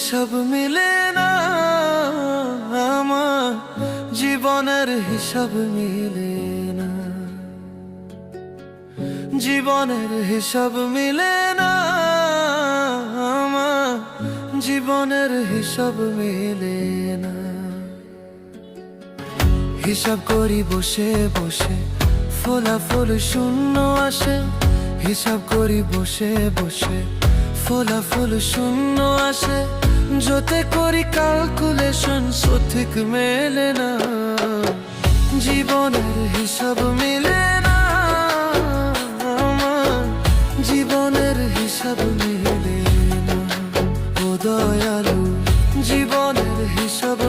হিসাব মিলে না, আমার জীবনের হিসাব মিলে না, জীবনের হিসাব মিলে না, আমার জীবনের হিসাব মিলে না। হিসাব করি বসে বসে, ফলাফল শূন্য আসে। হিসাব করি বসে বসে, ফলাফল শূন্য আসে। যতে করি ক্যালকুলেশন সঠিক মেলে না, জীবনের হিসাব মিলে না, আমার জীবনের হিসাব মিলে না। ও দয়ালু, জীবনের হিসাব